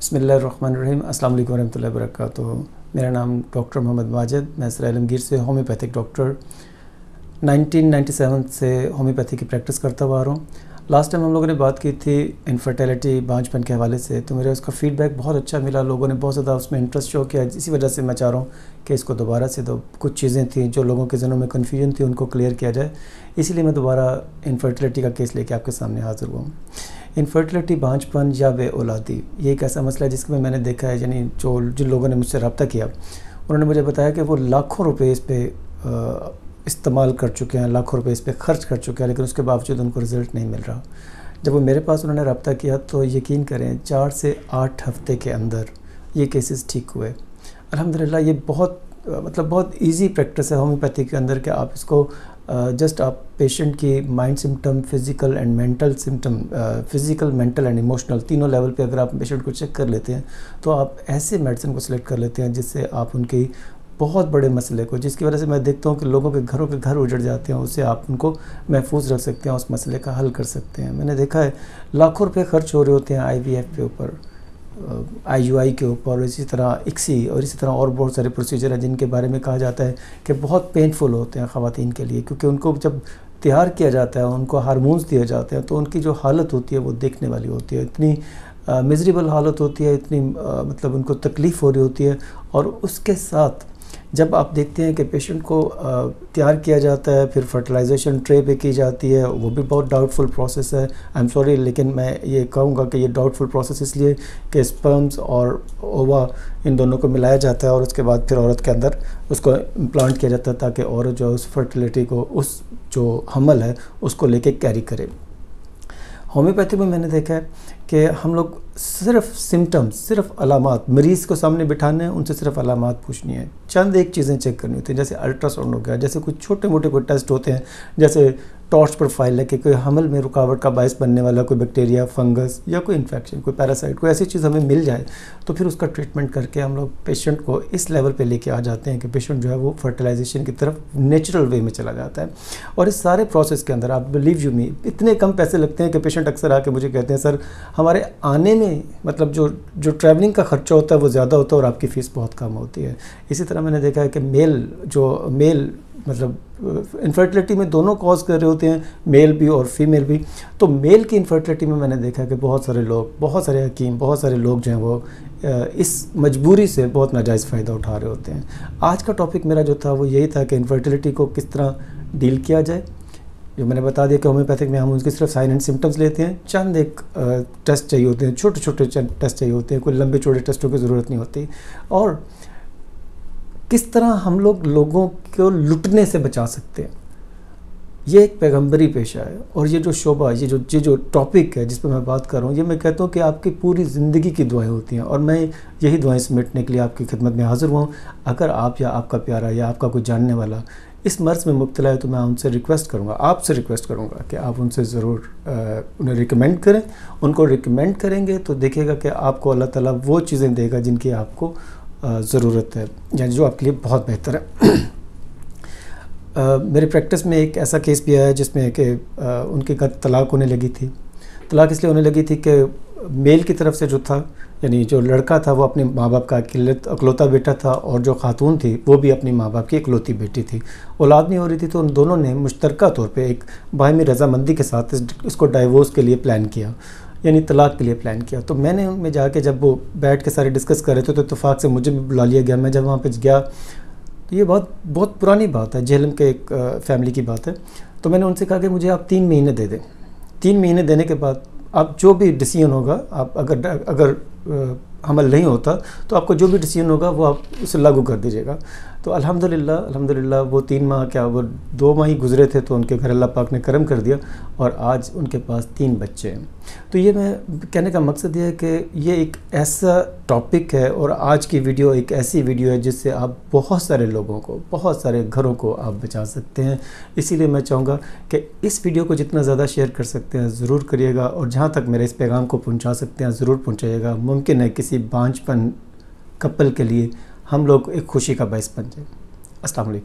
بسم اللہ الرحمن الرحیم۔ السلام علیکم ورحمۃ اللہ وبرکاتہ۔ میرا نام ڈاکٹر محمد ماجد، میں سرائے عالمگیر سے ہومیوپیتھک ڈاکٹر 1997 سے ہومیوپیتھی کی پریکٹس کرتا ہوا آ رہا ہوں۔ لاسٹ ٹائم ہم لوگوں نے بات کی تھی انفرٹیلٹی، بانجھ پن کے حوالے سے، تو میرے اس کا فیڈ بیک بہت اچھا ملا، لوگوں نے بہت زیادہ اس میں انٹرسٹ شو کیا۔ اسی وجہ سے میں چاہ رہا ہوں کہ اس کو دوبارہ سے کچھ چیزیں تھیں جو لوگوں کے ذہنوں میں کنفیوژن تھی ان کو کلیئر کیا جائے، اسی لیے میں دوبارہ انفرٹیلٹی کا کیس لے کے آپ کے سامنے حاضر ہوا ہوں۔ انفرٹیلٹی، بانجھ پن یا بے اولادی، یہ ایک ایسا مسئلہ ہے جس میں نے دیکھا ہے، یعنی جن لوگوں نے مجھ سے رابطہ کیا انہوں نے مجھے بتایا کہ وہ لاکھوں روپے اس پہ استعمال کر چکے ہیں، لاکھوں روپے اس پہ خرچ کر چکے ہیں، لیکن اس کے باوجود ان کو رزلٹ نہیں مل رہا۔ جب وہ میرے پاس انہوں نے رابطہ کیا تو یقین کریں 4 سے 8 ہفتے کے اندر یہ کیسز ٹھیک ہوئے۔ الحمدللہ یہ بہت ایزی پریکٹس ہے ہومیوپیتھی کے اندر کہ آپ اس کو جسٹ آپ پیشنٹ کی mind symptom, physical and mental symptom, physical, mental and emotional تینوں لیول پہ اگر آپ پیشنٹ کو چیک کر لیتے ہیں تو آپ ایسے میڈیسن کو سلیکٹ کر لیتے ہیں جس سے آپ ان کی بہت بڑے مسئلے کو، جس کی وجہ سے میں دیکھتا ہوں کہ لوگوں کے گھر اجڑ جاتے ہیں، اس سے آپ ان کو محفوظ رکھ سکتے ہیں، اس مسئلے کا حل کر سکتے ہیں۔ میں نے دیکھا ہے لاکھوں روپے خرچ ہو رہے ہوتے ہیں آئی وی ایف کے اوپر، آئی یو آئی کے اوپر، اسی طرح اکسی اور اسی طرح اور بہت سارے پروسیجر ہیں جن کے بارے میں کہا جاتا ہے کہ بہت پینفل ہوتے ہیں خواتین کے لیے، کیونکہ ان کو جب تیار کیا جاتا ہے، ان کو ہارمونز دیے جاتے ہیں تو ان کی جو حالت ہوتی ہے وہ دیکھنے والی ہوتی ہے، اتنی میزریبل حالت ہوتی ہے، اتنی ان کو تکلیف ہو رہی ہوتی ہے۔ اور اس کے ساتھ جب آپ دیکھتے ہیں کہ پیشنٹ کو تیار کیا جاتا ہے، پھر فرٹیلائزیشن ٹرے پہ کی جاتی ہے، وہ بھی بہت ڈاؤٹ فل پروسیس ہے۔ آئی ایم سوری، لیکن میں یہ کہوں گا کہ یہ ڈاؤٹ فل پروسیس اس لیے کہ اسپرمز اور اووا ان دونوں کو ملایا جاتا ہے اور اس کے بعد پھر عورت کے اندر اس کو امپلانٹ کیا جاتا ہے تاکہ عورت جو ہے اس فرٹیلیٹی کو، اس جو حمل ہے اس کو لے کے کیری کرے۔ ہومیوپیتھی میں نے دیکھا ہے کہ ہم لوگ صرف سمٹمز، صرف علامات مریض کو سامنے بٹھانے ہیں، ان سے صرف علامات پوچھنی ہیں، چند ایک چیزیں چیک کرنی ہوتی ہیں، جیسے الٹرا ساؤنڈ ہو گیا، جیسے کچھ چھوٹے موٹے کوئی ٹیسٹ ہوتے ہیں، جیسے ٹارچ پروفائل ہے کہ کوئی حمل میں رکاوٹ کا باعث بننے والا کوئی بیکٹیریا، فنگس یا کوئی انفیکشن، کوئی پیراسائٹ، کوئی ایسی چیز ہمیں مل جائے تو پھر اس کا ٹریٹمنٹ کر کے ہم لوگ پیشنٹ کو اس لیول پہ لے کے آ جاتے ہیں کہ پیشنٹ جو ہے وہ فرٹیلائزیشن کی طرف نیچرل وے میں چلا جاتا ہے۔ اور اس سارے پروسیس کے اندر آپ بلیو یو می اتنے کم پیسے لگتے ہیں کہ پیشنٹ اکثر آ کے مجھے کہتے ہیں سر ہمارے آنے میں جو ٹریولنگ کا خرچہ ہوتا ہے وہ زیادہ ہوتا ہے اور آپ کی فیس بہت کم ہوتی ہے۔ اسی طرح میں نے دیکھا ہے کہ میل انفرٹیلٹی میں دونوں کاز کر رہے ہوتے ہیں، میل بھی اور فیمیل بھی۔ تو میل کی انفرٹیلٹی میں نے دیکھا کہ بہت سارے لوگ، بہت سارے حکیم، بہت سارے لوگ جو ہیں وہ اس مجبوری سے بہت ناجائز فائدہ اٹھا رہے ہوتے ہیں۔ آج کا ٹاپک میرا جو تھا وہ یہی تھا کہ انفرٹیلٹی کو کس طرح ڈیل کیا جائے۔ جو میں نے بتا دیا کہ ہومیوپیتھک میں ہم اس کی صرف سائن اینڈ سمٹمز لیتے ہیں، چند ایک ٹیسٹ چاہیے ہوتے ہیں، چھوٹے چھوٹے ٹیسٹ چاہیے ہوتے ہیں، کوئی لمبے چوڑے ٹیسٹوں کی ضرورت نہیں ہوتی۔ اور کس طرح ہم لوگوں کو لٹنے سے بچا سکتے ہیں، یہ ایک پیغمبری پیشہ ہے۔ اور یہ جو شعبہ، یہ جو ٹاپک ہے جس پہ میں بات کر رہا ہوں، یہ میں کہتا ہوں کہ آپ کی پوری زندگی کی دعائیں ہوتی ہیں، اور میں یہی دعائیں سمیٹنے کے لیے آپ کی خدمت میں حاضر ہوا ہوں۔ اگر آپ یا آپ کا پیارا یا آپ کا کوئی جاننے والا اس مرض میں مبتلا ہے تو میں ان سے ریکویسٹ کروں گا، آپ سے ریکویسٹ کروں گا کہ آپ ان سے ضرور انہیں ریکمینڈ کریں۔ ان کو ریکمینڈ کریں گے تو دیکھے گا کہ آپ کو اللہ تعالیٰ وہ چیزیں دے گا جن کی آپ کو ضرورت ہے، یعنی جو آپ کے لیے بہت بہتر ہے۔ میرے پریکٹس میں ایک ایسا کیس بھی آیا ہے جس میں کہ ان کے گھر طلاق ہونے لگی تھی۔ طلاق اس لیے ہونے لگی تھی کہ میل کی طرف سے جو تھا، یعنی جو لڑکا تھا وہ اپنے ماں باپ کا اکلوتا بیٹا تھا، اور جو خاتون تھی وہ بھی اپنی ماں باپ کی اکلوتی بیٹی تھی، اولاد نہیں ہو رہی تھی، تو ان دونوں نے مشترکہ طور پہ ایک باہمی رضامندی کے ساتھ اس کو ڈائیورس کے لیے پلان کیا، یعنی طلاق کے لیے پلان کیا۔ تو میں نے ان میں جا کے جب وہ بیٹھ کے سارے ڈسکس کر رہے تھے تو اتفاق سے مجھے بھی بلا لیا گیا۔ میں جب وہاں پہ گیا تو یہ بہت پرانی بات ہے، جہلم کے ایک فیملی کی بات ہے۔ تو میں نے ان سے کہا کہ مجھے آپ 3 مہینے دے دیں، 3 مہینے دینے کے بعد آپ جو بھی ڈیسیژن ہوگا، آپ اگر حمل نہیں ہوتا تو آپ کو جو بھی ڈیسیژن ہوگا وہ آپ اسے لاگو کر دیجیے گا۔ تو الحمدللہ وہ 3 ماہ کیا وہ 2 ماہ ہی گزرے تھے تو ان کے گھر اللہ پاک نے کرم کر دیا، اور آج ان کے پاس 3 بچے ہیں۔ تو یہ میں کہنے کا مقصد یہ ہے کہ یہ ایک ایسا ٹاپک ہے، اور آج کی ویڈیو ایک ایسی ویڈیو ہے جس سے آپ بہت سارے لوگوں کو، بہت سارے گھروں کو آپ بچا سکتے ہیں۔ اسی لیے میں چاہوں گا کہ اس ویڈیو کو جتنا زیادہ شیئر کر سکتے ہیں ضرور کریے گا، اور جہاں تک میرے اس پیغام کو پہنچا سکتے ہیں ضرور پہنچائیے گا۔ ممکن ہے کسی بانجھ پن کپل کے لیے ہم لوگ ایک خوشی کا باعث بن جائے۔ السلام علیکم۔